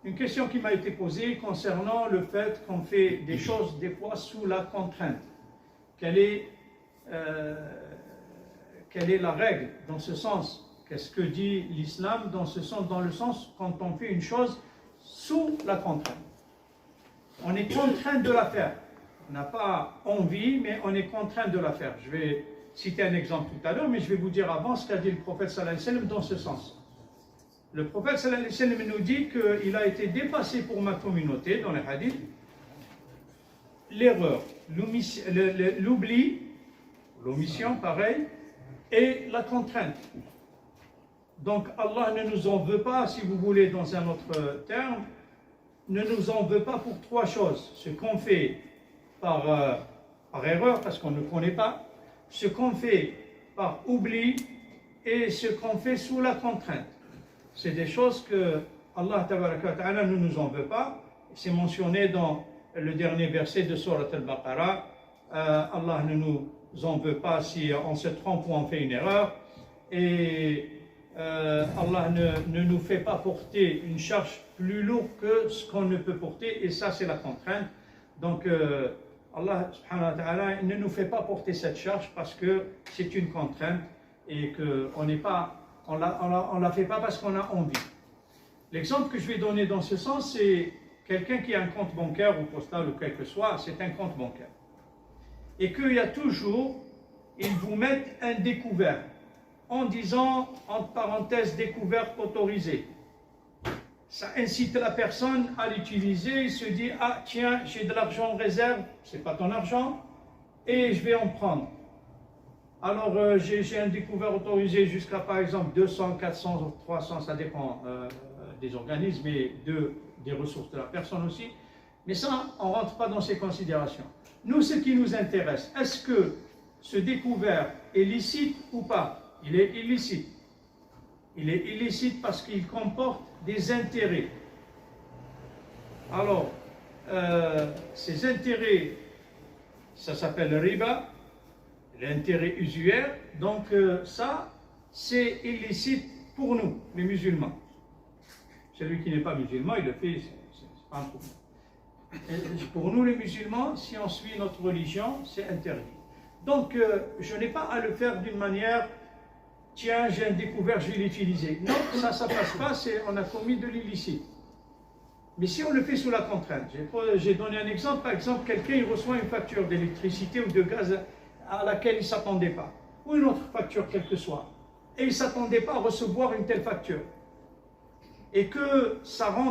Une question qui m'a été posée concernant le fait qu'on fait des choses des fois sous la contrainte. Quelle est la règle dans ce sens? Qu'est-ce que dit l'islam dans ce sens, dans le sens quand on fait une chose sous la contrainte? On est contraint de la faire. On n'a pas envie, mais on est contraint de la faire. Je vais citer un exemple tout à l'heure, mais je vais vous dire avant ce qu'a dit le prophète sallallahu alayhi wa sallam dans ce sens. Le prophète sallallahu alayhi wa sallam nous dit qu'il a été dépassé pour ma communauté dans les hadiths l'erreur, l'oubli, l'omission pareil, et la contrainte. Donc Allah ne nous en veut pas, si vous voulez dans un autre terme, ne nous en veut pas pour trois choses. Ce qu'on fait par erreur, parce qu'on ne connaît pas, ce qu'on fait par oubli et ce qu'on fait sous la contrainte. C'est des choses que Allah ta'ala ne nous en veut pas. C'est mentionné dans le dernier verset de Surat al-Baqarah. Allah ne nous en veut pas si on se trompe ou on fait une erreur. Et Allah ne nous fait pas porter une charge plus lourde que ce qu'on ne peut porter. Et ça, c'est la contrainte. Donc, Allah subhanahu wa ta'ala ne nous fait pas porter cette charge parce que c'est une contrainte et qu'on n'est pas... On ne la fait pas parce qu'on a envie. L'exemple que je vais donner dans ce sens, c'est quelqu'un qui a un compte bancaire ou postal ou quel que soit, c'est un compte bancaire. Et qu'il y a toujours, ils vous mettent un découvert en disant, entre parenthèses, découvert autorisé. Ça incite la personne à l'utiliser, il se dit, ah tiens, j'ai de l'argent en réserve, c'est pas ton argent, et je vais en prendre. Alors, j'ai un découvert autorisé jusqu'à, par exemple, 200, 400, 300, ça dépend des organismes et des ressources de la personne aussi. Mais ça, on ne rentre pas dans ces considérations. Nous, ce qui nous intéresse, est-ce que ce découvert est licite ou pas? Il est illicite. Il est illicite parce qu'il comporte des intérêts. Alors, ces intérêts, ça s'appelle riba. L'intérêt usuaire, donc ça, c'est illicite pour nous, les musulmans. Celui qui n'est pas musulman, il le fait, c'est pas un problème. Et pour nous, les musulmans, si on suit notre religion, c'est interdit. Donc, je n'ai pas à le faire d'une manière, tiens, j'ai un découvert, je vais l'utiliser. Non, ça passe pas, on a commis de l'illicite. Mais si on le fait sous la contrainte, j'ai donné un exemple, par exemple, quelqu'un il reçoit une facture d'électricité ou de gaz à laquelle il ne s'attendait pas, ou une autre facture quelle que soit, et il ne s'attendait pas à recevoir une telle facture, et que ça rentre